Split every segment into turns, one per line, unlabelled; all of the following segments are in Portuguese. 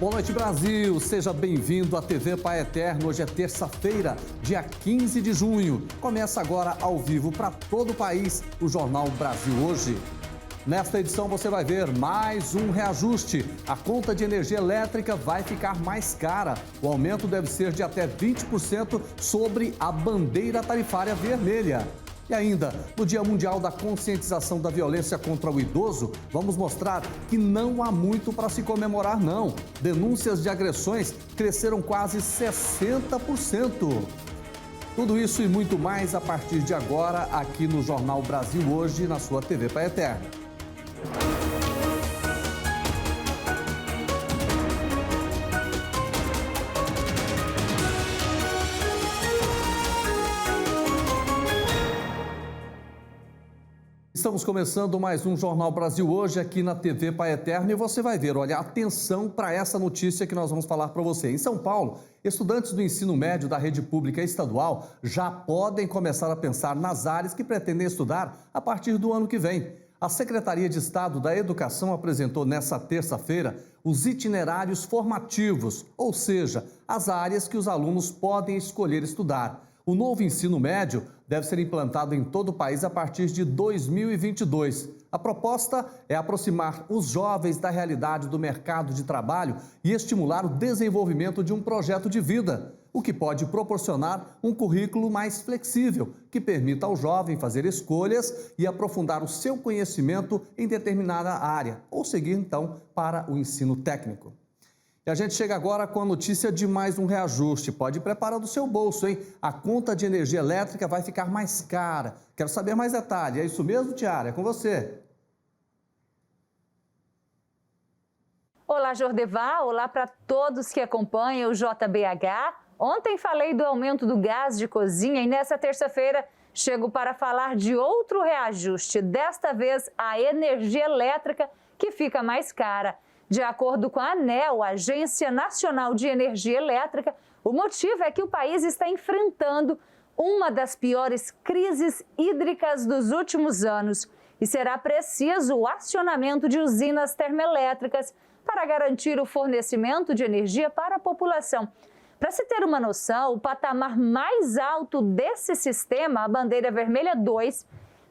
Boa noite, Brasil. Seja bem-vindo à TV Pai Eterno. Hoje é terça-feira, dia 15 de junho. Começa agora ao vivo para todo o país o Jornal Brasil Hoje. Nesta edição você vai ver mais um reajuste. A conta de energia elétrica vai ficar mais cara. O aumento deve ser de até 20% sobre a bandeira tarifária vermelha. E ainda, no Dia Mundial da Conscientização da Violência contra o Idoso, vamos mostrar que não há muito para se comemorar, não. Denúncias de agressões cresceram quase 60%. Tudo isso e muito mais a partir de agora, aqui no Jornal Brasil Hoje, na sua TV Pai Eterno. Estamos começando mais um Jornal Brasil Hoje aqui na TV Pai Eterno e você vai ver, olha, atenção para essa notícia que nós vamos falar para você. Em São Paulo, estudantes do ensino médio da rede pública estadual já podem começar a pensar nas áreas que pretendem estudar a partir do ano que vem. A Secretaria de Estado da Educação apresentou nesta terça-feira os itinerários formativos, ou seja, as áreas que os alunos podem escolher estudar. O novo ensino médio deve ser implantado em todo o país a partir de 2022. A proposta é aproximar os jovens da realidade do mercado de trabalho e estimular o desenvolvimento de um projeto de vida, o que pode proporcionar um currículo mais flexível, que permita ao jovem fazer escolhas e aprofundar o seu conhecimento em determinada área, ou seguir então para o ensino técnico. E a gente chega agora com a notícia de mais um reajuste. Pode preparar do seu bolso, hein? A conta de energia elétrica vai ficar mais cara. Quero saber mais detalhes. É isso mesmo, Tiara? É com você.
Olá, Jordeval. Olá para todos que acompanham o JBH. Ontem falei do aumento do gás de cozinha e nessa terça-feira chego para falar de outro reajuste. Desta vez, a energia elétrica que fica mais cara. De acordo com a ANEEL, a Agência Nacional de Energia Elétrica, o motivo é que o país está enfrentando uma das piores crises hídricas dos últimos anos e será preciso o acionamento de usinas termoelétricas para garantir o fornecimento de energia para a população. Para se ter uma noção, o patamar mais alto desse sistema, a bandeira vermelha 2,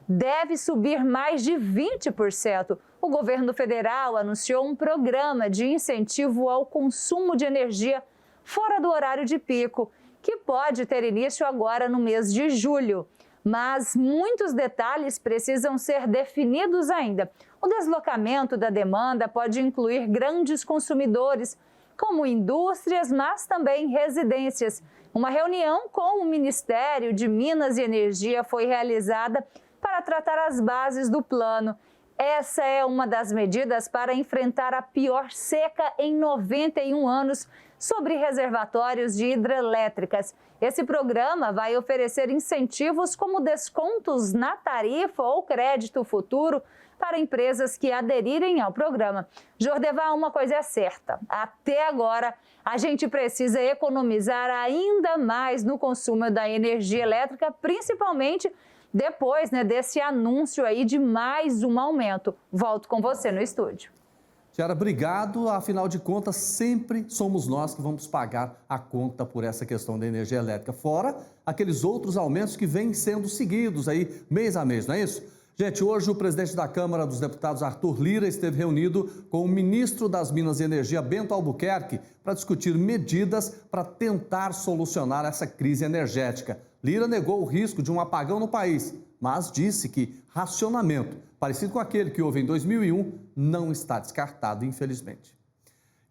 deve subir mais de 20%. O governo federal anunciou um programa de incentivo ao consumo de energia fora do horário de pico, que pode ter início agora no mês de julho. Mas muitos detalhes precisam ser definidos ainda. O deslocamento da demanda pode incluir grandes consumidores, como indústrias, mas também residências. Uma reunião com o Ministério de Minas e Energia foi realizada para tratar as bases do plano. Essa é uma das medidas para enfrentar a pior seca em 91 anos sobre reservatórios de hidrelétricas. Esse programa vai oferecer incentivos como descontos na tarifa ou crédito futuro para empresas que aderirem ao programa. Jordeval, uma coisa é certa, até agora a gente precisa economizar ainda mais no consumo da energia elétrica, principalmente depois desse anúncio aí de mais um aumento. Volto com você no estúdio.
Tiara, obrigado. Afinal de contas, sempre somos nós que vamos pagar a conta por essa questão da energia elétrica. Fora aqueles outros aumentos que vêm sendo seguidos aí mês a mês, não é isso? Gente, hoje o presidente da Câmara dos Deputados, Arthur Lira, esteve reunido com o ministro das Minas e Energia, Bento Albuquerque, para discutir medidas para tentar solucionar essa crise energética. Lira negou o risco de um apagão no país, mas disse que racionamento, parecido com aquele que houve em 2001, não está descartado, infelizmente.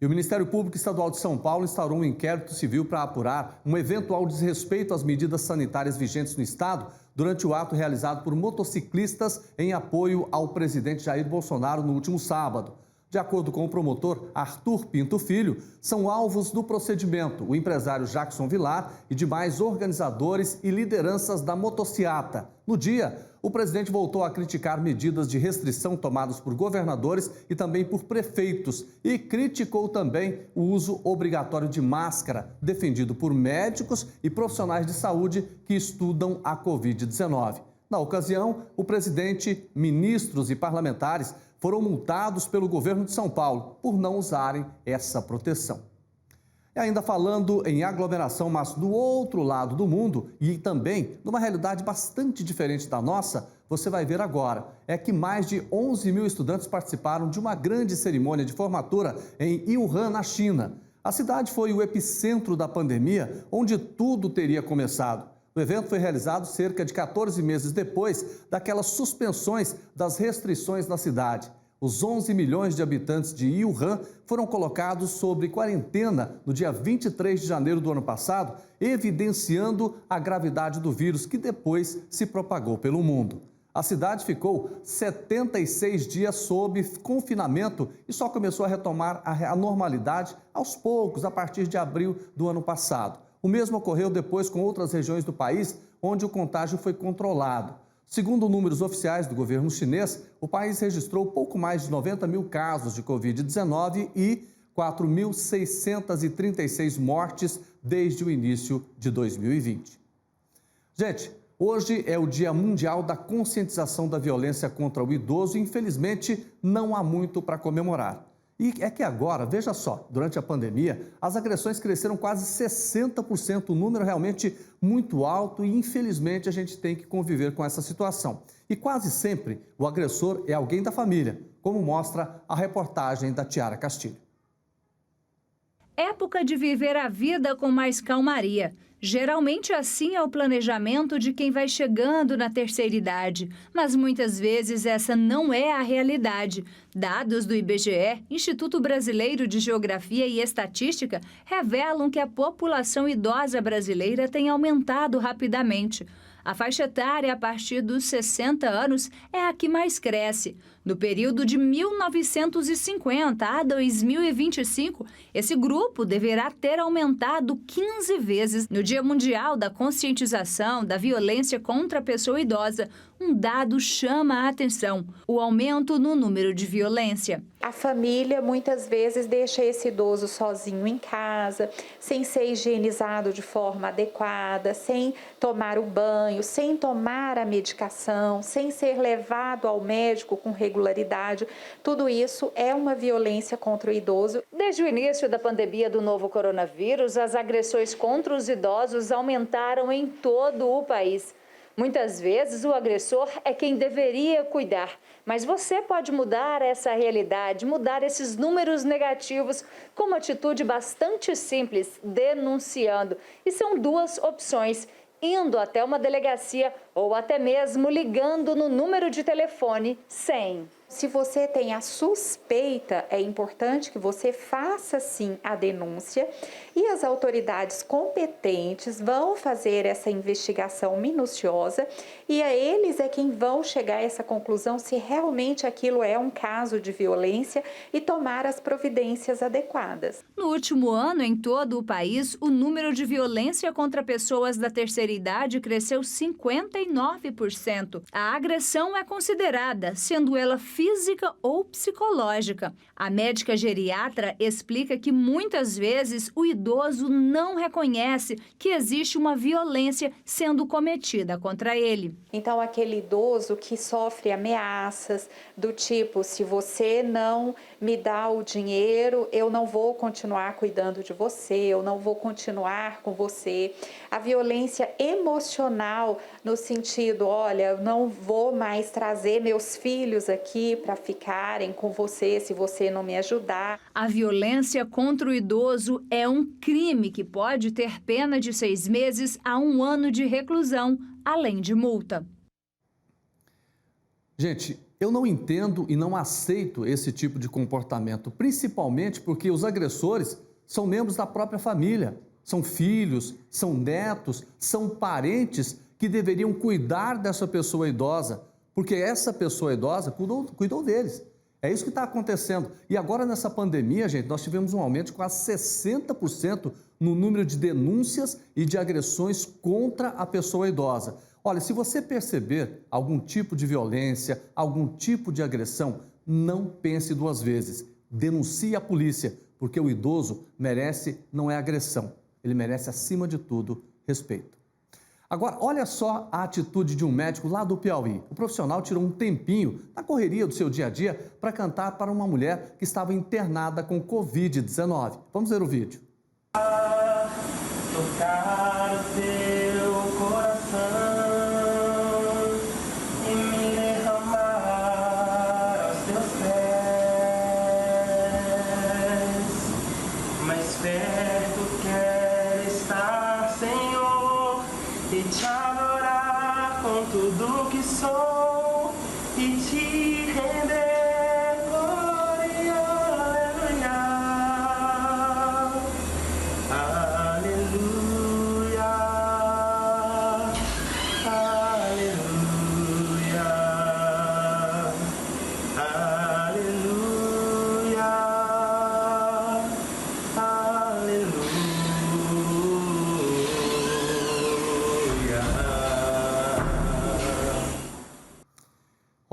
E o Ministério Público Estadual de São Paulo instaurou um inquérito civil para apurar um eventual desrespeito às medidas sanitárias vigentes no estado durante o ato realizado por motociclistas em apoio ao presidente Jair Bolsonaro no último sábado. De acordo com o promotor Arthur Pinto Filho, são alvos do procedimento o empresário Jackson Vilar e demais organizadores e lideranças da motociata. No dia, o presidente voltou a criticar medidas de restrição tomadas por governadores e também por prefeitos e criticou também o uso obrigatório de máscara, defendido por médicos e profissionais de saúde que estudam a Covid-19. Na ocasião, o presidente, ministros e parlamentares foram multados pelo governo de São Paulo por não usarem essa proteção. E ainda falando em aglomeração, mas do outro lado do mundo e também numa realidade bastante diferente da nossa, você vai ver agora. É que mais de 11 mil estudantes participaram de uma grande cerimônia de formatura em Wuhan, na China. A cidade foi o epicentro da pandemia, onde tudo teria começado. O evento foi realizado cerca de 14 meses depois daquelas suspensões das restrições na cidade. Os 11 milhões de habitantes de Wuhan foram colocados sob quarentena no dia 23 de janeiro do ano passado, evidenciando a gravidade do vírus que depois se propagou pelo mundo. A cidade ficou 76 dias sob confinamento e só começou a retomar a normalidade aos poucos, a partir de abril do ano passado. O mesmo ocorreu depois com outras regiões do país, onde o contágio foi controlado. Segundo números oficiais do governo chinês, o país registrou pouco mais de 90 mil casos de Covid-19 e 4.636 mortes desde o início de 2020. Gente, hoje é o Dia Mundial da Conscientização da Violência contra o Idoso e, infelizmente, não há muito para comemorar. E é que agora, veja só, durante a pandemia, as agressões cresceram quase 60%, um número realmente muito alto e, infelizmente, a gente tem que conviver com essa situação. E quase sempre o agressor é alguém da família, como mostra a reportagem da Tiara Castilho.
Época de viver a vida com mais calmaria. Geralmente assim é o planejamento de quem vai chegando na terceira idade, mas muitas vezes essa não é a realidade. Dados do IBGE, Instituto Brasileiro de Geografia e Estatística, revelam que a população idosa brasileira tem aumentado rapidamente. A faixa etária a partir dos 60 anos é a que mais cresce. No período de 1950 a 2025, esse grupo deverá ter aumentado 15 vezes. No Dia Mundial da Conscientização da Violência contra a Pessoa Idosa, um dado chama a atenção: o aumento no número de violência.
A família muitas vezes deixa esse idoso sozinho em casa, sem ser higienizado de forma adequada, sem tomar o banho, sem tomar a medicação, sem ser levado ao médico com regularidade. Tudo isso é uma violência contra o idoso.
Desde o início da pandemia do novo coronavírus, as agressões contra os idosos aumentaram em todo o país. Muitas vezes o agressor é quem deveria cuidar, mas você pode mudar essa realidade, mudar esses números negativos com uma atitude bastante simples, denunciando. E são duas opções: indo até uma delegacia ou até mesmo ligando no número de telefone 100.
Se você tem a suspeita, é importante que você faça sim a denúncia e as autoridades competentes vão fazer essa investigação minuciosa e a eles é quem vão chegar a essa conclusão se realmente aquilo é um caso de violência e tomar as providências adequadas.
No último ano, em todo o país, o número de violência contra pessoas da terceira idade cresceu 59%. A agressão é considerada, sendo ela física ou psicológica. A médica geriatra explica que muitas vezes o idoso não reconhece que existe uma violência sendo cometida contra ele.
Então, aquele idoso que sofre ameaças do tipo: se você não me dá o dinheiro, eu não vou continuar cuidando de você, eu não vou continuar com você. A violência emocional no sentido: olha, eu não vou mais trazer meus filhos aqui para ficarem com você se você não me ajudar.
A violência contra o idoso é um crime que pode ter pena de 6 meses a 1 ano de reclusão, além de multa.
Gente, eu não entendo e não aceito esse tipo de comportamento, principalmente porque os agressores são membros da própria família, são filhos, são netos, são parentes que deveriam cuidar dessa pessoa idosa, porque essa pessoa idosa cuidou deles. É isso que está acontecendo. E agora nessa pandemia, gente, nós tivemos um aumento de quase 60% no número de denúncias e de agressões contra a pessoa idosa. Olha, se você perceber algum tipo de violência, algum tipo de agressão, não pense 2 vezes. Denuncie a polícia, porque o idoso merece, não é agressão, ele merece, acima de tudo, respeito. Agora, olha só a atitude de um médico lá do Piauí. O profissional tirou um tempinho na correria do seu dia a dia para cantar para uma mulher que estava internada com Covid-19. Vamos ver o vídeo.
Tocar o teu coração e me derramar aos teus pés. Mais perto quero estar, Senhor, e te adorar com tudo que sou e te render glória, aleluia. Aleluia, aleluia, aleluia, aleluia.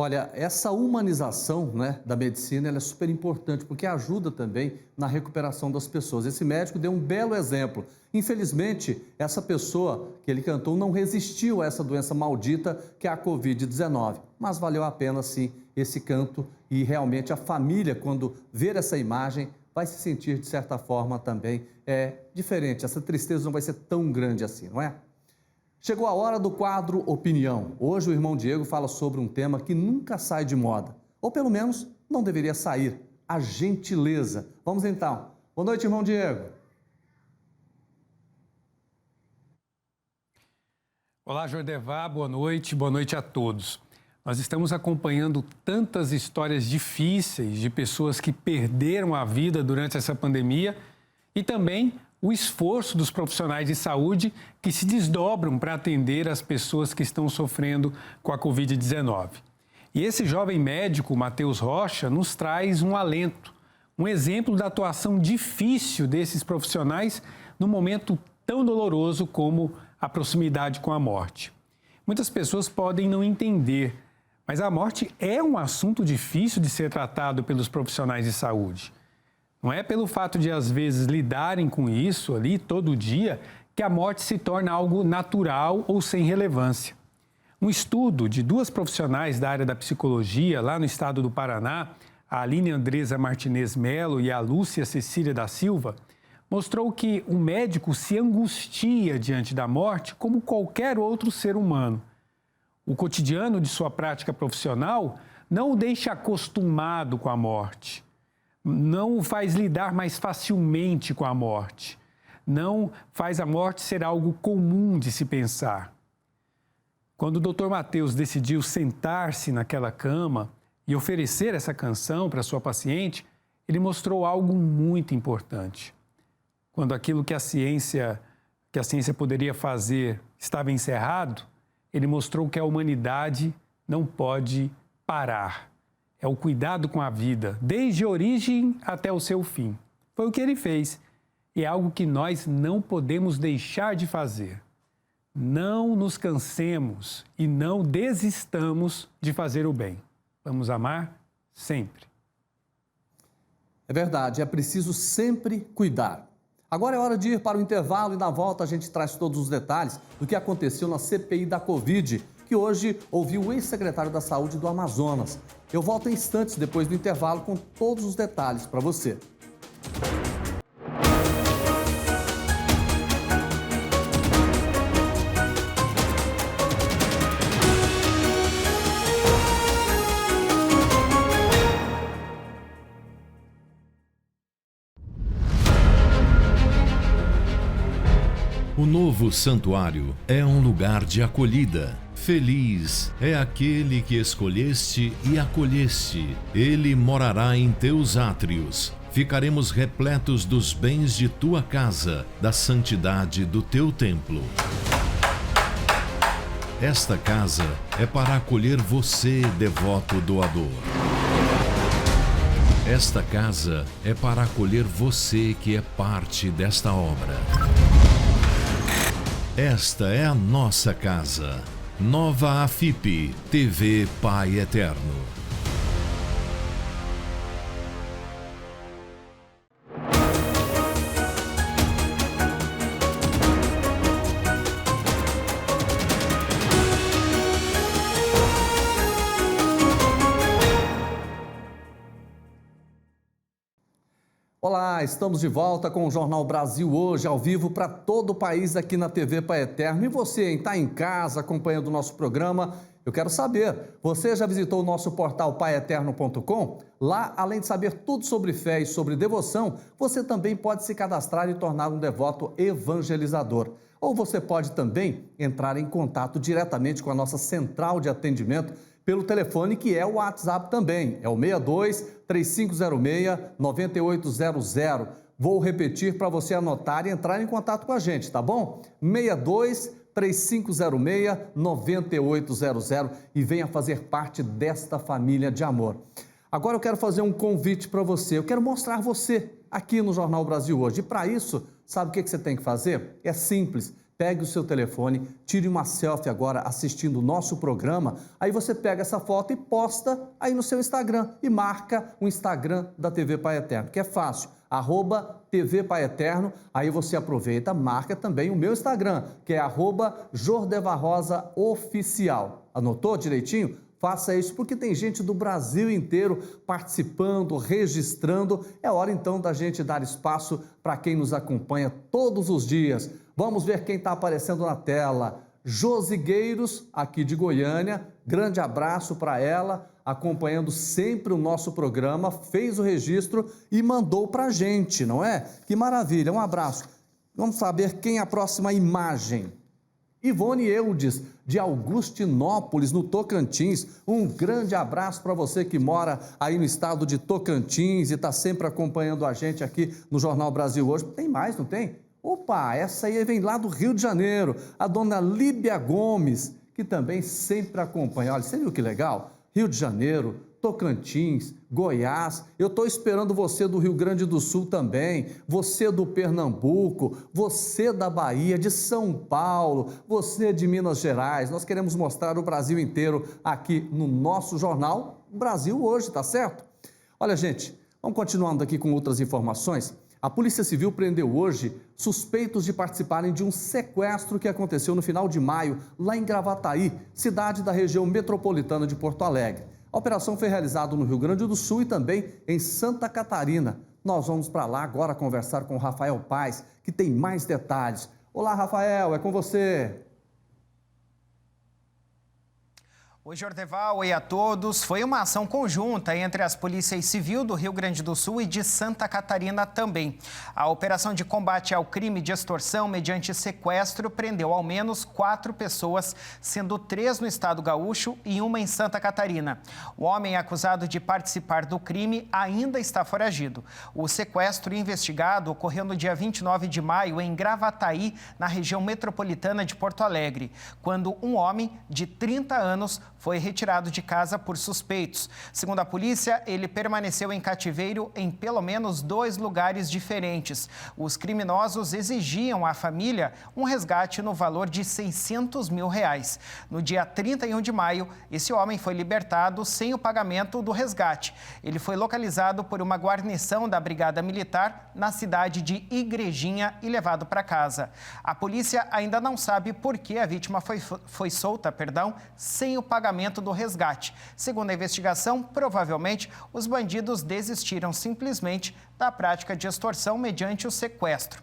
Olha, essa humanização, né, da medicina ela é super importante porque ajuda também na recuperação das pessoas. Esse médico deu um belo exemplo. Infelizmente, essa pessoa que ele cantou não resistiu a essa doença maldita que é a Covid-19. Mas valeu a pena, sim, esse canto e realmente a família, quando ver essa imagem, vai se sentir, de certa forma, também diferente. Essa tristeza não vai ser tão grande assim, não é? Chegou a hora do quadro Opinião. Hoje o irmão Diego fala sobre um tema que nunca sai de moda, ou pelo menos não deveria sair, a gentileza. Vamos então. Boa noite, irmão Diego.
Olá, Jordevá, boa noite a todos. Nós estamos acompanhando tantas histórias difíceis de pessoas que perderam a vida durante essa pandemia e também o esforço dos profissionais de saúde que se desdobram para atender as pessoas que estão sofrendo com a Covid-19. E esse jovem médico, Matheus Rocha, nos traz um alento, um exemplo da atuação difícil desses profissionais num momento tão doloroso como a proximidade com a morte. Muitas pessoas podem não entender, mas a morte é um assunto difícil de ser tratado pelos profissionais de saúde. Não é pelo fato de, às vezes, lidarem com isso ali todo dia que a morte se torna algo natural ou sem relevância. Um estudo de duas profissionais da área da psicologia, lá no estado do Paraná, a Aline Andresa Martinez Melo e a Lúcia Cecília da Silva, mostrou que o médico se angustia diante da morte como qualquer outro ser humano. O cotidiano de sua prática profissional não o deixa acostumado com a morte. Não o faz lidar mais facilmente com a morte. Não faz a morte ser algo comum de se pensar. Quando o Dr. Matheus decidiu sentar-se naquela cama e oferecer essa canção para sua paciente, ele mostrou algo muito importante. Quando aquilo que a ciência poderia fazer estava encerrado, ele mostrou que a humanidade não pode parar. É o cuidado com a vida, desde a origem até o seu fim. Foi o que ele fez. E é algo que nós não podemos deixar de fazer. Não nos cansemos e não desistamos de fazer o bem. Vamos amar sempre.
É verdade, é preciso sempre cuidar. Agora é hora de ir para o intervalo e na volta a gente traz todos os detalhes do que aconteceu na CPI da Covid, que hoje ouviu o ex-secretário da Saúde do Amazonas. Eu volto em instantes depois do intervalo com todos os detalhes para você.
O novo santuário é um lugar de acolhida. Feliz é aquele que escolheste e acolheste. Ele morará em teus átrios. Ficaremos repletos dos bens de tua casa, da santidade do teu templo. Esta casa é para acolher você, devoto doador. Esta casa é para acolher você que é parte desta obra. Esta é a nossa casa. Nova AFIP, TV Pai Eterno.
Olá, estamos de volta com o Jornal Brasil Hoje, ao vivo para todo o país aqui na TV Pai Eterno. E você, está em casa acompanhando o nosso programa? Eu quero saber, você já visitou o nosso portal paieterno.com? Lá, além de saber tudo sobre fé e sobre devoção, você também pode se cadastrar e tornar um devoto evangelizador. Ou você pode também entrar em contato diretamente com a nossa central de atendimento pelo telefone que é o WhatsApp também, é o 62-3506-9800. Vou repetir para você anotar e entrar em contato com a gente, tá bom? 62-3506-9800 e venha fazer parte desta família de amor. Agora eu quero fazer um convite para você, eu quero mostrar você aqui no Jornal Brasil Hoje. E para isso, sabe o que você tem que fazer? É simples. Pegue o seu telefone, tire uma selfie agora assistindo o nosso programa, aí você pega essa foto e posta aí no seu Instagram e marca o Instagram da TV Pai Eterno, que é fácil, @TV Pai Eterno, aí você aproveita, marca também o meu Instagram, que é @JordevaRosaOficial. Anotou direitinho? Faça isso porque tem gente do Brasil inteiro participando, registrando. É hora então da gente dar espaço para quem nos acompanha todos os dias. Vamos ver quem está aparecendo na tela. Josigueiros, aqui de Goiânia. Grande abraço para ela, acompanhando sempre o nosso programa, fez o registro e mandou para a gente, não é? Que maravilha, um abraço. Vamos saber quem é a próxima imagem. Ivone Eudes, de Augustinópolis, no Tocantins. Um grande abraço para você que mora aí no estado de Tocantins e está sempre acompanhando a gente aqui no Jornal Brasil Hoje. Tem mais, não tem? Opa, essa aí vem lá do Rio de Janeiro, a dona Líbia Gomes, que também sempre acompanha. Olha, você viu que legal? Rio de Janeiro, Tocantins, Goiás, eu estou esperando você do Rio Grande do Sul também, você do Pernambuco, você da Bahia, de São Paulo, você de Minas Gerais. Nós queremos mostrar o Brasil inteiro aqui no nosso jornal Brasil Hoje, tá certo? Olha, gente, vamos continuando aqui com outras informações. A Polícia Civil prendeu hoje suspeitos de participarem de um sequestro que aconteceu no final de maio, lá em Gravataí, cidade da região metropolitana de Porto Alegre. A operação foi realizada no Rio Grande do Sul e também em Santa Catarina. Nós vamos para lá agora conversar com o Rafael Paz, que tem mais detalhes. Olá, Rafael, é com você.
Oi, Jordeval, oi a todos. Foi uma ação conjunta entre as polícias civil do Rio Grande do Sul e de Santa Catarina também. A operação de combate ao crime de extorsão mediante sequestro prendeu ao menos 4 pessoas, sendo 3 no estado gaúcho e 1 em Santa Catarina. O homem acusado de participar do crime ainda está foragido. O sequestro investigado ocorreu no dia 29 de maio em Gravataí, na região metropolitana de Porto Alegre, quando um homem de 30 anos foi retirado de casa por suspeitos. Segundo a polícia, ele permaneceu em cativeiro em pelo menos 2 lugares diferentes. Os criminosos exigiam à família um resgate no valor de R$600 mil. No dia 31 de maio, esse homem foi libertado sem o pagamento do resgate. Ele foi localizado por uma guarnição da Brigada Militar na cidade de Igrejinha e levado para casa. A polícia ainda não sabe por que a vítima foi solta, sem o pagamento do resgate. Segundo a investigação, provavelmente os bandidos desistiram simplesmente da prática de extorsão mediante o sequestro.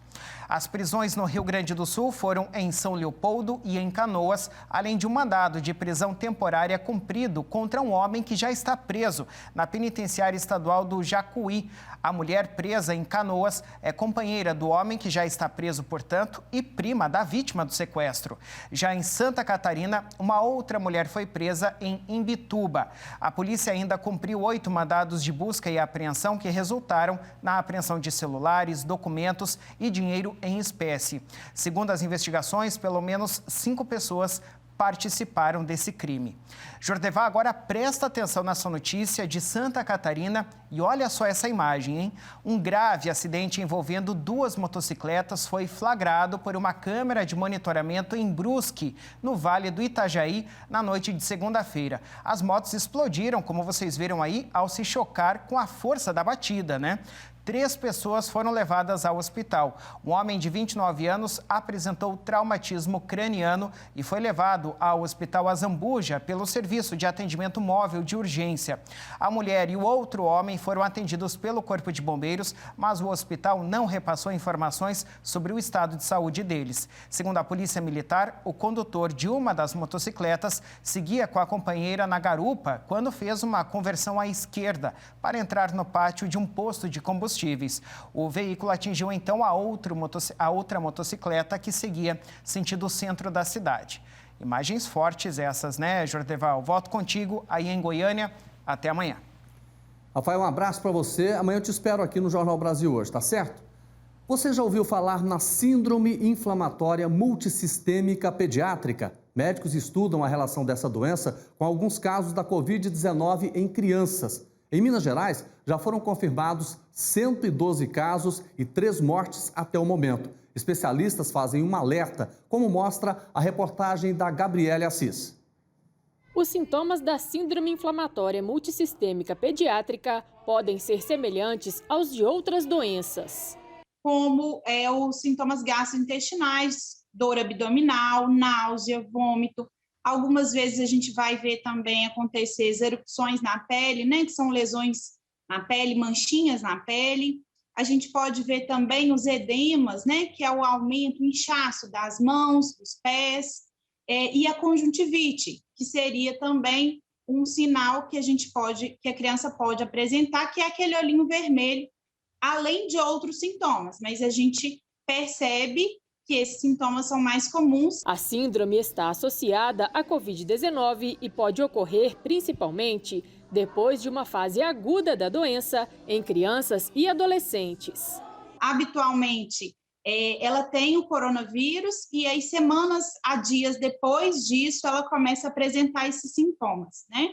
As prisões no Rio Grande do Sul foram em São Leopoldo e em Canoas, além de um mandado de prisão temporária cumprido contra um homem que já está preso na penitenciária estadual do Jacuí. A mulher presa em Canoas é companheira do homem que já está preso, portanto, e prima da vítima do sequestro. Já em Santa Catarina, uma outra mulher foi presa em Imbituba. A polícia ainda cumpriu 8 mandados de busca e apreensão que resultaram na apreensão de celulares, documentos e dinheiro em espécie. Segundo as investigações, pelo menos 5 pessoas participaram desse crime. Jordeval, agora presta atenção nessa notícia de Santa Catarina e olha só essa imagem, hein? Um grave acidente envolvendo 2 motocicletas foi flagrado por uma câmera de monitoramento em Brusque, no Vale do Itajaí, na noite de segunda-feira. As motos explodiram, como vocês viram aí, ao se chocar com a força da batida, né? 3 pessoas foram levadas ao hospital. Um homem de 29 anos apresentou traumatismo craniano e foi levado ao Hospital Azambuja pelo Serviço de Atendimento Móvel de Urgência. A mulher e o outro homem foram foram atendidos pelo Corpo de Bombeiros, mas o hospital não repassou informações sobre o estado de saúde deles. Segundo a Polícia Militar, o condutor de uma das motocicletas seguia com a companheira na garupa quando fez uma conversão à esquerda para entrar no pátio de um posto de combustíveis. O veículo atingiu então a outra motocicleta que seguia sentido centro da cidade. Imagens fortes essas, né, Jordeval? Volto contigo aí em Goiânia. Até amanhã.
Rafael, um abraço para você. Amanhã eu te espero aqui no Jornal Brasil Hoje, tá certo? Você já ouviu falar na Síndrome Inflamatória Multissistêmica Pediátrica? Médicos estudam a relação dessa doença com alguns casos da Covid-19 em crianças. Em Minas Gerais, já foram confirmados 112 casos e 3 mortes até o momento. Especialistas fazem um alerta, como mostra a reportagem da Gabriele Assis.
Os sintomas da síndrome inflamatória multissistêmica pediátrica podem ser semelhantes aos de outras doenças.
Como os sintomas gastrointestinais, dor abdominal, náusea, vômito. Algumas vezes a gente vai ver também acontecer erupções na pele, né, que são lesões na pele, manchinhas na pele. A gente pode ver também os edemas, né, que é o aumento, o inchaço das mãos, dos pés, e a conjuntivite, que seria também um sinal que a criança pode apresentar, que é aquele olhinho vermelho, além de outros sintomas, mas a gente percebe que esses sintomas são mais comuns.
A síndrome está associada à Covid-19 e pode ocorrer principalmente depois de uma fase aguda da doença em crianças e adolescentes.
Habitualmente, ela tem o coronavírus e aí semanas a dias depois disso ela começa a apresentar esses sintomas, né?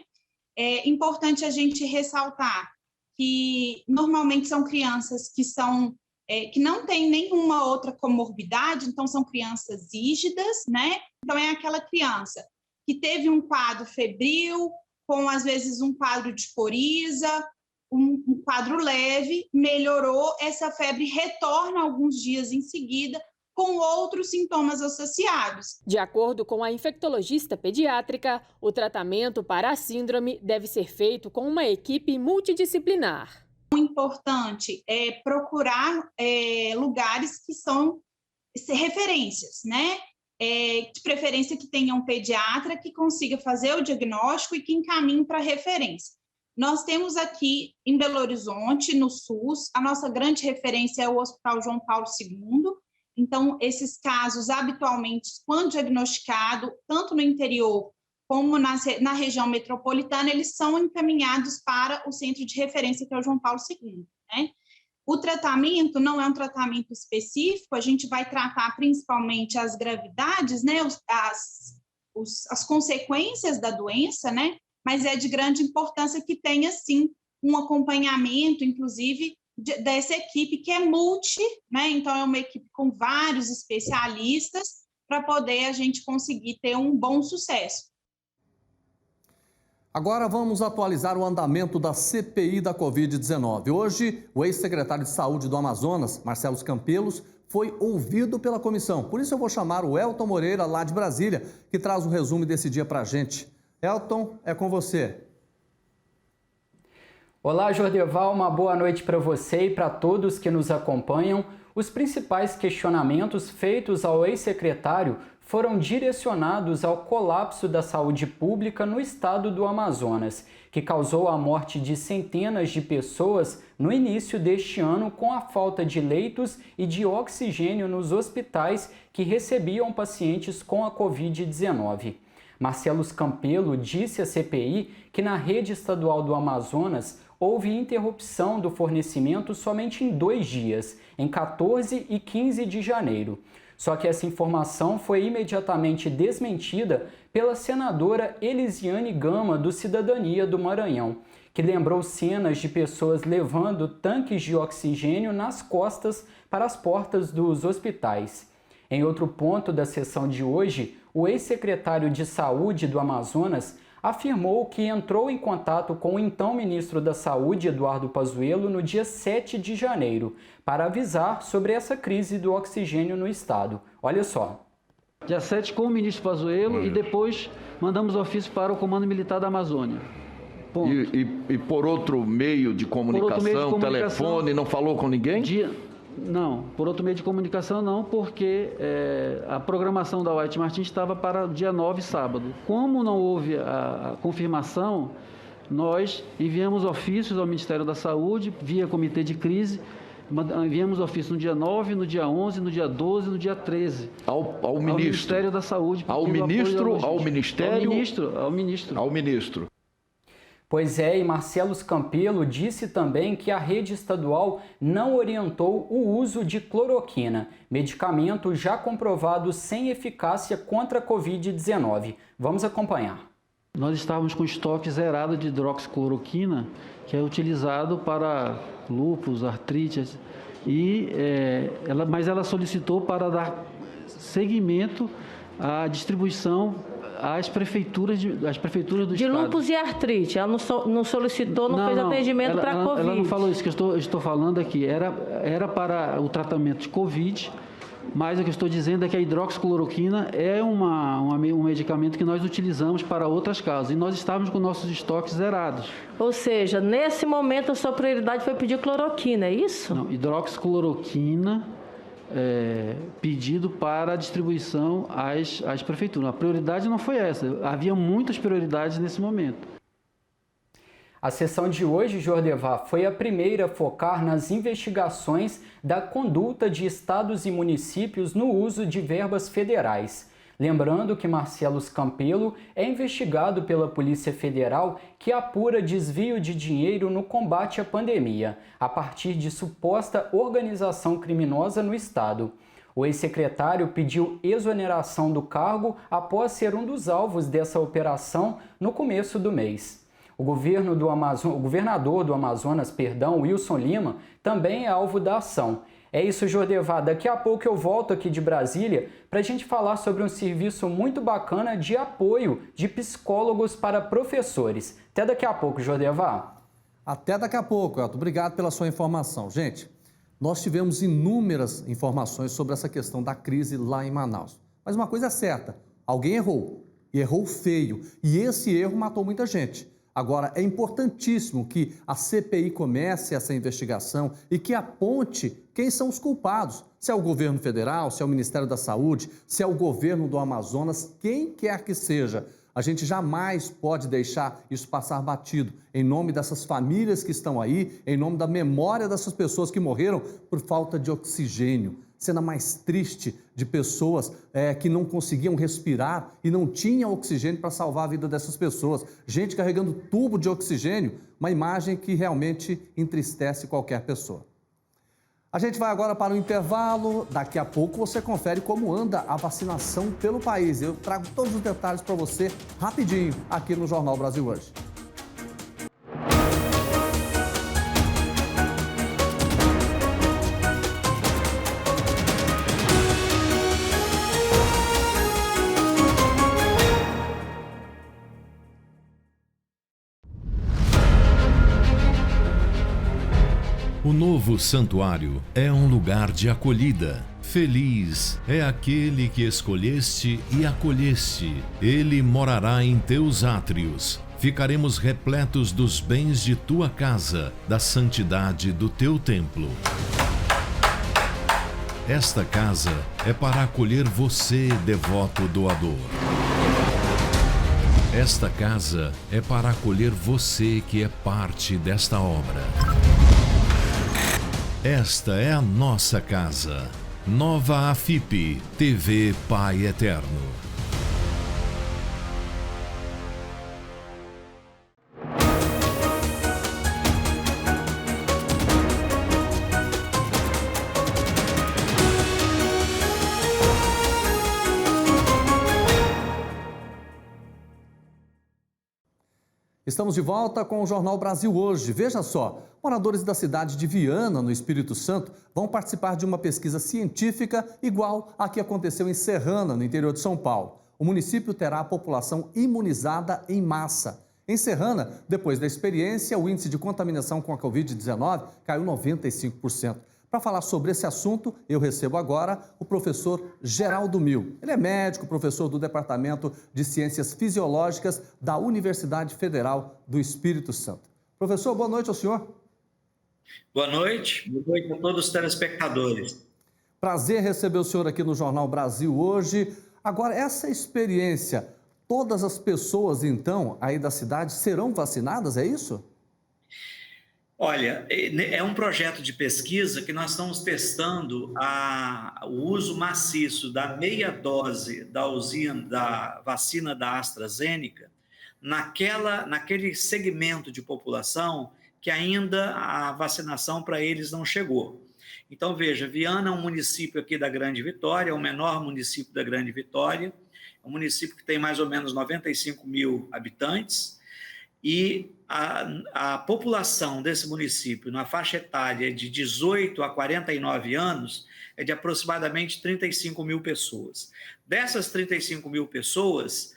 É importante a gente ressaltar que normalmente são crianças que não têm nenhuma outra comorbidade, então são crianças rígidas, né? Então é aquela criança que teve um quadro febril, com às vezes um quadro de coriza, um quadro leve, melhorou, essa febre retorna alguns dias em seguida com outros sintomas associados.
De acordo com a infectologista pediátrica, o tratamento para a síndrome deve ser feito com uma equipe multidisciplinar.
O importante é procurar lugares que são referências, né? De preferência que tenha um pediatra que consiga fazer o diagnóstico e que encaminhe para referência. Nós temos aqui em Belo Horizonte, no SUS, a nossa grande referência é o Hospital João Paulo II. Então, esses casos, habitualmente, quando diagnosticado, tanto no interior como na região metropolitana, eles são encaminhados para o centro de referência, que é o João Paulo II, né? O tratamento não é um tratamento específico, a gente vai tratar principalmente as gravidades, né, as consequências da doença, né, mas é de grande importância que tenha, sim, um acompanhamento, inclusive, dessa equipe que é né, então é uma equipe com vários especialistas para poder a gente conseguir ter um bom sucesso.
Agora vamos atualizar o andamento da CPI da Covid-19. Hoje, o ex-secretário de Saúde do Amazonas, Marcelo Campelos, foi ouvido pela comissão. Por isso eu vou chamar o Elton Moreira, lá de Brasília, que traz um resumo desse dia para a gente. Elton, é com você.
Olá, Jordeval, uma boa noite para você e para todos que nos acompanham. Os principais questionamentos feitos ao ex-secretário foram direcionados ao colapso da saúde pública no estado do Amazonas, que causou a morte de centenas de pessoas no início deste ano com a falta de leitos e de oxigênio nos hospitais que recebiam pacientes com a Covid-19. Marcelo Campelo disse à CPI que na rede estadual do Amazonas houve interrupção do fornecimento somente em 2 dias, em 14 e 15 de janeiro. Só que essa informação foi imediatamente desmentida pela senadora Elisiane Gama, do Cidadania do Maranhão, que lembrou cenas de pessoas levando tanques de oxigênio nas costas para as portas dos hospitais. Em outro ponto da sessão de hoje, o ex-secretário de Saúde do Amazonas afirmou que entrou em contato com o então ministro da Saúde, Eduardo Pazuello, no dia 7 de janeiro, para avisar sobre essa crise do oxigênio no estado. Olha só.
Dia 7 com o ministro Pazuello e depois mandamos ofício para o Comando Militar da Amazônia. Ponto.
E por outro meio de comunicação, telefone, não falou com ninguém?
Não, por outro meio de comunicação não, porque a programação da White Martins estava para o dia 9, sábado. Como não houve a confirmação, nós enviamos ofícios ao Ministério da Saúde, via comitê de crise, enviamos ofício no dia 9, no dia 11, no dia 12, no dia 13.
Ao Ministério
da Saúde.
Ao Ministro? Ao Ministério?
Ao Ministro.
Ao Ministro.
Pois é, e Marcelo Campelo disse também que a rede estadual não orientou o uso de cloroquina, medicamento já comprovado sem eficácia contra a Covid-19. Vamos acompanhar.
Nós estávamos com estoque zerado de hidroxicloroquina, que é utilizado para lúpus, artrite, mas ela solicitou para dar seguimento à distribuição às prefeituras do estado.
De lúpus e artrite, ela não solicitou, não fez atendimento para Covid.
Ela não falou isso, que eu estou falando aqui, era para o tratamento de Covid, mas o que eu estou dizendo é que a hidroxicloroquina é um medicamento que nós utilizamos para outras causas, e nós estávamos com nossos estoques zerados.
Ou seja, nesse momento a sua prioridade foi pedir cloroquina, é isso?
Não, hidroxicloroquina, pedido para distribuição às prefeituras. A prioridade não foi essa, havia muitas prioridades nesse momento.
A sessão de hoje, Jordevar, foi a primeira a focar nas investigações da conduta de estados e municípios no uso de verbas federais. Lembrando que Marcelo Campelo é investigado pela Polícia Federal, que apura desvio de dinheiro no combate à pandemia, a partir de suposta organização criminosa no estado. O ex-secretário pediu exoneração do cargo após ser um dos alvos dessa operação no começo do mês. O governador do Amazonas, Wilson Lima, também é alvo da ação. É isso, Jordevar. Daqui a pouco eu volto aqui de Brasília para a gente falar sobre um serviço muito bacana de apoio de psicólogos para professores. Até daqui a pouco, Jordevar.
Até daqui a pouco, Elton. Obrigado pela sua informação. Gente, nós tivemos inúmeras informações sobre essa questão da crise lá em Manaus. Mas uma coisa é certa, alguém errou, e errou feio, e esse erro matou muita gente. Agora, é importantíssimo que a CPI comece essa investigação e que aponte quem são os culpados. Se é o governo federal, se é o Ministério da Saúde, se é o governo do Amazonas, quem quer que seja. A gente jamais pode deixar isso passar batido, em nome dessas famílias que estão aí, em nome da memória dessas pessoas que morreram por falta de oxigênio. Cena mais triste de pessoas que não conseguiam respirar e não tinham oxigênio para salvar a vida dessas pessoas. Gente carregando tubo de oxigênio, uma imagem que realmente entristece qualquer pessoa. A gente vai agora para o intervalo. Daqui a pouco você confere como anda a vacinação pelo país. Eu trago todos os detalhes para você rapidinho aqui no Jornal Brasil Hoje.
O novo santuário é um lugar de acolhida. Feliz é aquele que escolheste e acolheste. Ele morará em teus átrios. Ficaremos repletos dos bens de tua casa, da santidade do teu templo. Esta casa é para acolher você, devoto doador. Esta casa é para acolher você que é parte desta obra. Esta é a nossa casa. Nova AFIP, TV Pai Eterno.
Estamos de volta com o Jornal Brasil Hoje. Veja só, moradores da cidade de Viana, no Espírito Santo, vão participar de uma pesquisa científica igual à que aconteceu em Serrana, no interior de São Paulo. O município terá a população imunizada em massa. Em Serrana, depois da experiência, o índice de contaminação com a Covid-19 caiu 95%. Para falar sobre esse assunto, eu recebo agora o professor Geraldo Mil. Ele é médico, professor do Departamento de Ciências Fisiológicas da Universidade Federal do Espírito Santo. Professor, boa noite ao senhor.
Boa noite a todos os telespectadores.
Prazer receber o senhor aqui no Jornal Brasil hoje. Agora, essa experiência, todas as pessoas, então, aí da cidade serão vacinadas, é isso?
Olha, é um projeto de pesquisa que nós estamos testando o uso maciço da meia dose da vacina da AstraZeneca naquele segmento de população que ainda a vacinação para eles não chegou. Então, veja, Viana é um município aqui da Grande Vitória, é o menor município da Grande Vitória, é um município que tem mais ou menos 95 mil habitantes, e a população desse município, na faixa etária de 18 a 49 anos, é de aproximadamente 35 mil pessoas. Dessas 35 mil pessoas,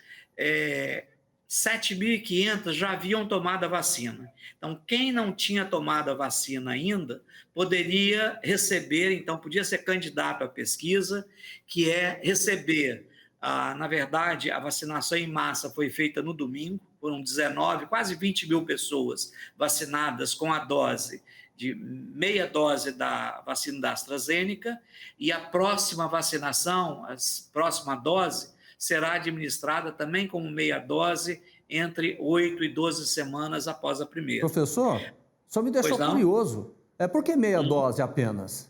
7.500 já haviam tomado a vacina. Então, quem não tinha tomado a vacina ainda, poderia receber, então, podia ser candidato à pesquisa, que é receber, na verdade, a vacinação em massa foi feita no domingo, foram 19, quase 20 mil pessoas vacinadas com a dose de meia dose da vacina da AstraZeneca, e a próxima vacinação, a próxima dose, será administrada também como meia dose entre 8 e 12 semanas após a primeira.
Professor, só me deixou curioso. Por que meia dose apenas?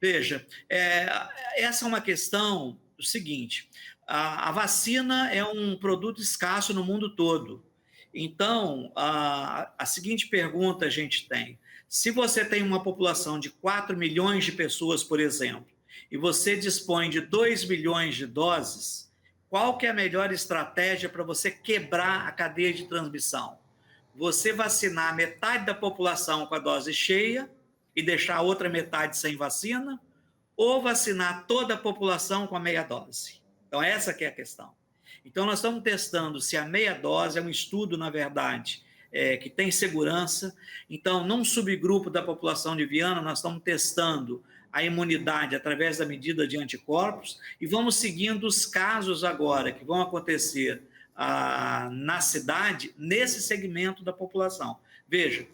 Veja, essa é uma questão do seguinte, a vacina é um produto escasso no mundo todo. Então, a seguinte pergunta a gente tem. Se você tem uma população de 4 milhões de pessoas, por exemplo, e você dispõe de 2 milhões de doses, qual que é a melhor estratégia para você quebrar a cadeia de transmissão? Você vacinar metade da população com a dose cheia e deixar a outra metade sem vacina, ou vacinar toda a população com a meia dose? Então, essa que é a questão. Então, nós estamos testando se a meia dose é um estudo, na verdade, que tem segurança. Então, num subgrupo da população de Viana, nós estamos testando a imunidade através da medida de anticorpos e vamos seguindo os casos agora que vão acontecer na cidade, nesse segmento da população. Veja,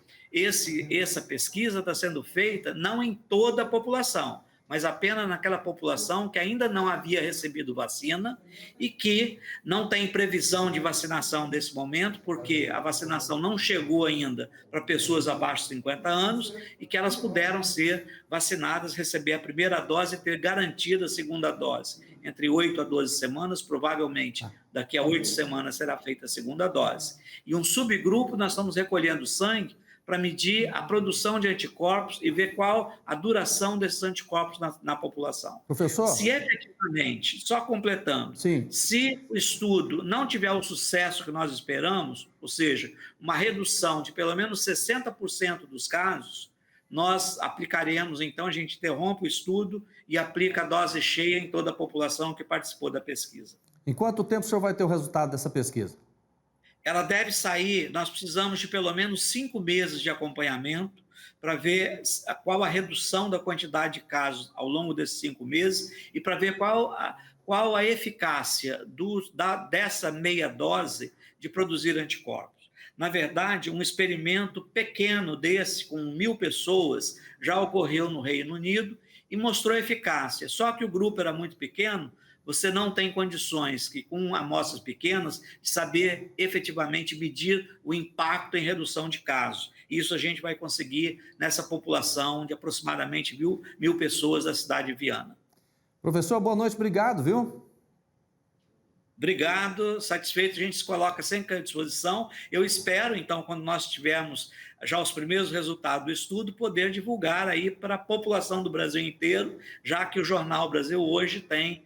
essa pesquisa está sendo feita não em toda a população, mas apenas naquela população que ainda não havia recebido vacina e que não tem previsão de vacinação nesse momento, porque a vacinação não chegou ainda para pessoas abaixo de 50 anos e que elas puderam ser vacinadas, receber a primeira dose e ter garantida a segunda dose. Entre 8 a 12 semanas, provavelmente daqui a 8 semanas será feita a segunda dose. E um subgrupo, nós estamos recolhendo sangue para medir a produção de anticorpos e ver qual a duração desses anticorpos na população.
Professor?
Se efetivamente, só completando, se o estudo não tiver o sucesso que nós esperamos, ou seja, uma redução de pelo menos 60% dos casos, nós aplicaremos, então a gente interrompe o estudo e aplica a dose cheia em toda a população que participou da pesquisa.
Em quanto tempo o senhor vai ter o resultado dessa pesquisa?
Ela deve sair, nós precisamos de pelo menos 5 meses de acompanhamento para ver qual a redução da quantidade de casos ao longo desses 5 meses e para ver qual a eficácia dessa meia dose de produzir anticorpos. Na verdade, um experimento pequeno desse, com 1.000 pessoas, já ocorreu no Reino Unido e mostrou eficácia, só que o grupo era muito pequeno. Você não tem condições, com amostras pequenas, de saber efetivamente medir o impacto em redução de casos. Isso a gente vai conseguir nessa população de aproximadamente 1.000 pessoas da cidade de Viana.
Professor, boa noite, obrigado, viu?
Obrigado, satisfeito, a gente se coloca sempre à disposição. Eu espero, então, quando nós tivermos já os primeiros resultados do estudo, poder divulgar aí para a população do Brasil inteiro, já que o Jornal Brasil hoje tem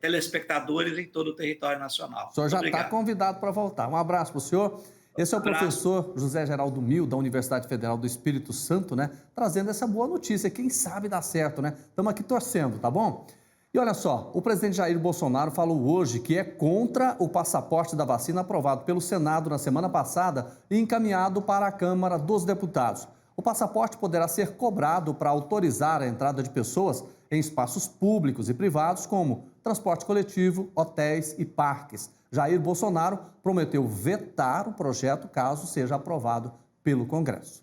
telespectadores em todo o território nacional.
O senhor já está convidado para voltar. Um abraço para o senhor. Esse é o professor José Geraldo Mil, da Universidade Federal do Espírito Santo, né? Trazendo essa boa notícia. Quem sabe dá certo, né? Estamos aqui torcendo, tá bom? E olha só, o presidente Jair Bolsonaro falou hoje que é contra o passaporte da vacina aprovado pelo Senado na semana passada e encaminhado para a Câmara dos Deputados. O passaporte poderá ser cobrado para autorizar a entrada de pessoas em espaços públicos e privados, como transporte coletivo, hotéis e parques. Jair Bolsonaro prometeu vetar o projeto caso seja aprovado pelo Congresso.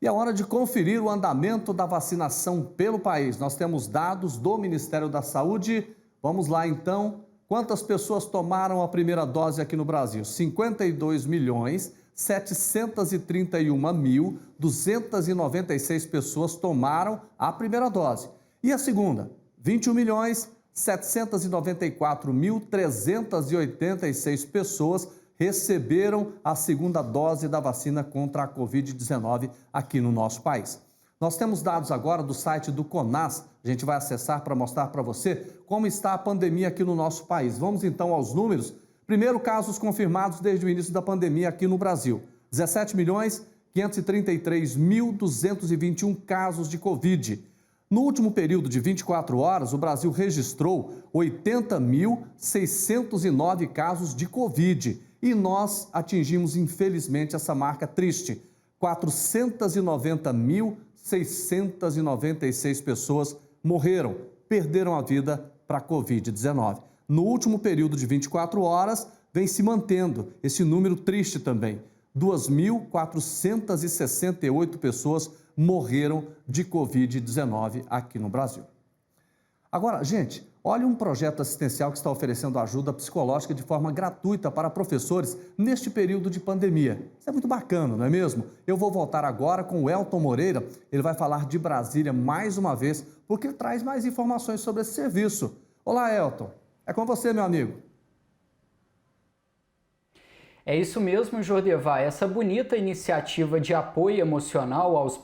E é hora de conferir o andamento da vacinação pelo país. Nós temos dados do Ministério da Saúde. Vamos lá, então. Quantas pessoas tomaram a primeira dose aqui no Brasil? 52.731.296 pessoas tomaram a primeira dose. E a segunda? 21.794.386 pessoas receberam a segunda dose da vacina contra a Covid-19 aqui no nosso país. Nós temos dados agora do site do CONAS, a gente vai acessar para mostrar para você como está a pandemia aqui no nosso país. Vamos então aos números. Primeiro, casos confirmados desde o início da pandemia aqui no Brasil. 17.533.221 casos de Covid. No último período de 24 horas, o Brasil registrou 80.609 casos de Covid. E nós atingimos, infelizmente, essa marca triste. 490.696 pessoas morreram, perderam a vida para a Covid-19. No último período de 24 horas, vem se mantendo esse número triste também. 2.468 pessoas morreram de Covid-19 aqui no Brasil. Agora, gente, olha um projeto assistencial que está oferecendo ajuda psicológica de forma gratuita para professores neste período de pandemia. Isso é muito bacana, não é mesmo? Eu vou voltar agora com o Elton Moreira. Ele vai falar de Brasília mais uma vez, porque ele traz mais informações sobre esse serviço. Olá, Elton. É com você, meu amigo.
É isso mesmo, Jordevá. Essa bonita iniciativa de apoio emocional aos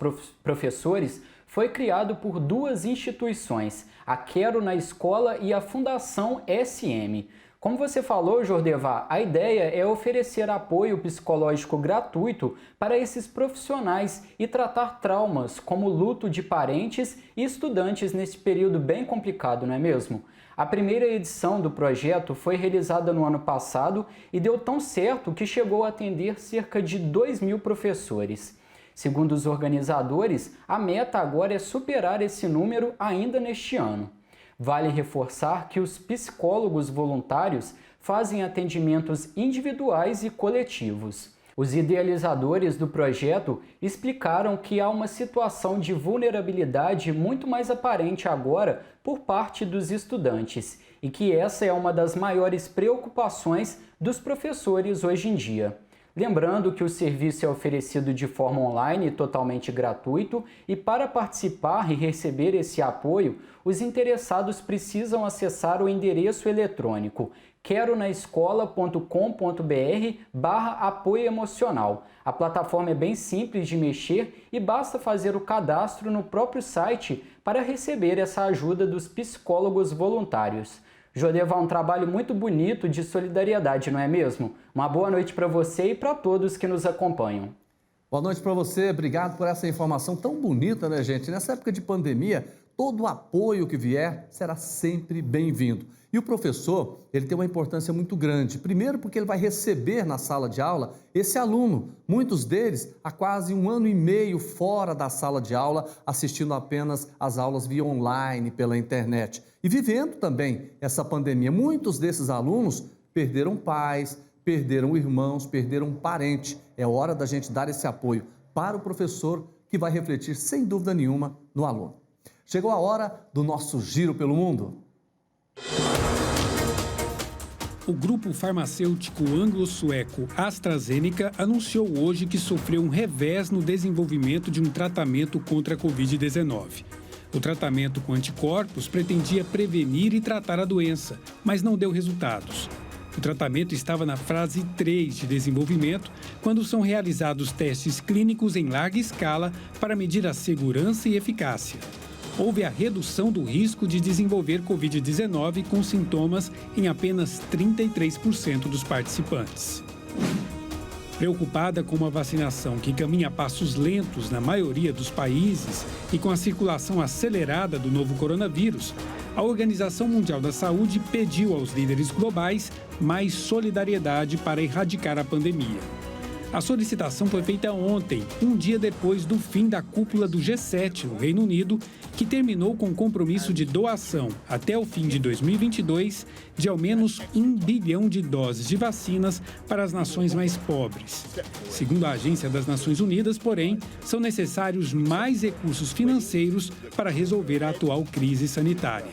professores foi criado por duas instituições, a Quero na Escola e a Fundação SM. Como você falou, Jordevá, a ideia é oferecer apoio psicológico gratuito para esses profissionais e tratar traumas como luto de parentes e estudantes nesse período bem complicado, não é mesmo? A primeira edição do projeto foi realizada no ano passado e deu tão certo que chegou a atender cerca de 2.000 professores. Segundo os organizadores, a meta agora é superar esse número ainda neste ano. Vale reforçar que os psicólogos voluntários fazem atendimentos individuais e coletivos. Os idealizadores do projeto explicaram que há uma situação de vulnerabilidade muito mais aparente agora por parte dos estudantes e que essa é uma das maiores preocupações dos professores hoje em dia. Lembrando que o serviço é oferecido de forma online, totalmente gratuito, e para participar e receber esse apoio, os interessados precisam acessar o endereço eletrônico queronaescola.com.br/apoio emocional. A plataforma é bem simples de mexer e basta fazer o cadastro no próprio site para receber essa ajuda dos psicólogos voluntários. Jordevá, um trabalho muito bonito de solidariedade, não é mesmo? Uma boa noite para você e para todos que nos acompanham.
Boa noite para você, obrigado por essa informação tão bonita, né, gente? Nessa época de pandemia, todo o apoio que vier será sempre bem-vindo. E o professor, ele tem uma importância muito grande. Primeiro porque ele vai receber na sala de aula esse aluno, muitos deles há quase 1 ano e meio fora da sala de aula, assistindo apenas às aulas via online, pela internet. E vivendo também essa pandemia. Muitos desses alunos perderam pais, perderam irmãos, perderam um parente. É hora da gente dar esse apoio para o professor, que vai refletir, sem dúvida nenhuma, no aluno. Chegou a hora do nosso Giro pelo Mundo.
O grupo farmacêutico anglo-sueco AstraZeneca anunciou hoje que sofreu um revés no desenvolvimento de um tratamento contra a Covid-19. O tratamento com anticorpos pretendia prevenir e tratar a doença, mas não deu resultados. O tratamento estava na fase 3 de desenvolvimento, quando são realizados testes clínicos em larga escala para medir a segurança e eficácia. Houve a redução do risco de desenvolver Covid-19 com sintomas em apenas 33% dos participantes. Preocupada com uma vacinação que caminha a passos lentos na maioria dos países e com a circulação acelerada do novo coronavírus, a Organização Mundial da Saúde pediu aos líderes globais mais solidariedade para erradicar a pandemia. A solicitação foi feita ontem, um dia depois do fim da cúpula do G7 no Reino Unido, que terminou com o compromisso de doação, até o fim de 2022, de ao menos 1 bilhão de doses de vacinas para as nações mais pobres. Segundo a Agência das Nações Unidas, porém, são necessários mais recursos financeiros para resolver a atual crise sanitária.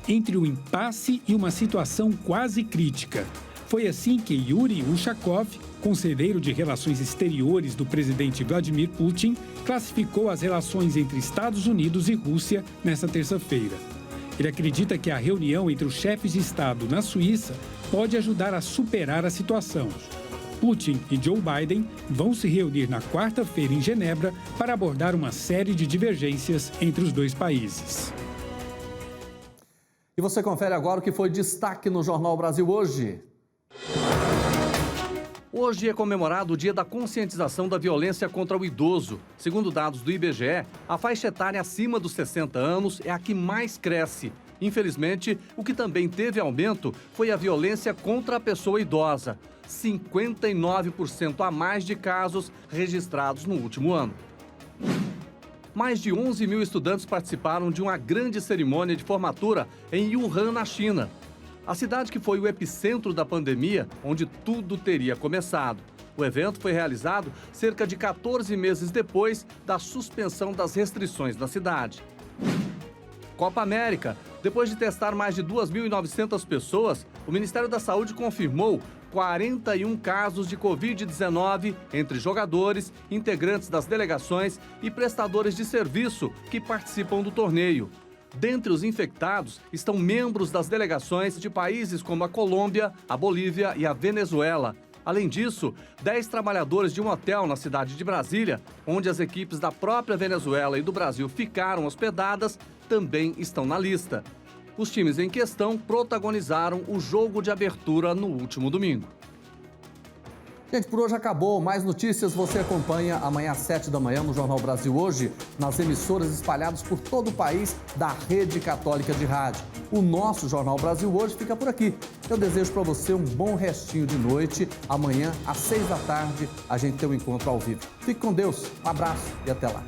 Entre o impasse e uma situação quase crítica. Foi assim que Yuri Ushakov, conselheiro de Relações Exteriores do presidente Vladimir Putin, classificou as relações entre Estados Unidos e Rússia nesta terça-feira. Ele acredita que a reunião entre os chefes de Estado na Suíça pode ajudar a superar a situação. Putin e Joe Biden vão se reunir na quarta-feira em Genebra para abordar uma série de divergências entre os dois países.
E você confere agora o que foi destaque no Jornal Brasil hoje. Hoje é comemorado o Dia da Conscientização da Violência contra o Idoso. Segundo dados do IBGE, a faixa etária acima dos 60 anos é a que mais cresce. Infelizmente, o que também teve aumento foi a violência contra a pessoa idosa. 59% a mais de casos registrados no último ano. Mais de 11 mil estudantes participaram de uma grande cerimônia de formatura em Wuhan, na China. A cidade que foi o epicentro da pandemia, onde tudo teria começado. O evento foi realizado cerca de 14 meses depois da suspensão das restrições na cidade. Copa América. Depois de testar mais de 2.900 pessoas, o Ministério da Saúde confirmou 41 casos de Covid-19 entre jogadores, integrantes das delegações e prestadores de serviço que participam do torneio. Dentre os infectados estão membros das delegações de países como a Colômbia, a Bolívia e a Venezuela. Além disso, 10 trabalhadores de um hotel na cidade de Brasília, onde as equipes da própria Venezuela e do Brasil ficaram hospedadas, também estão na lista. Os times em questão protagonizaram o jogo de abertura no último domingo. Gente, por hoje acabou. Mais notícias você acompanha amanhã às 7 da manhã no Jornal Brasil Hoje, nas emissoras espalhadas por todo o país da Rede Católica de Rádio. O nosso Jornal Brasil Hoje fica por aqui. Eu desejo para você um bom restinho de noite. Amanhã, às 6 da tarde, a gente tem um encontro ao vivo. Fique com Deus, um abraço e até lá.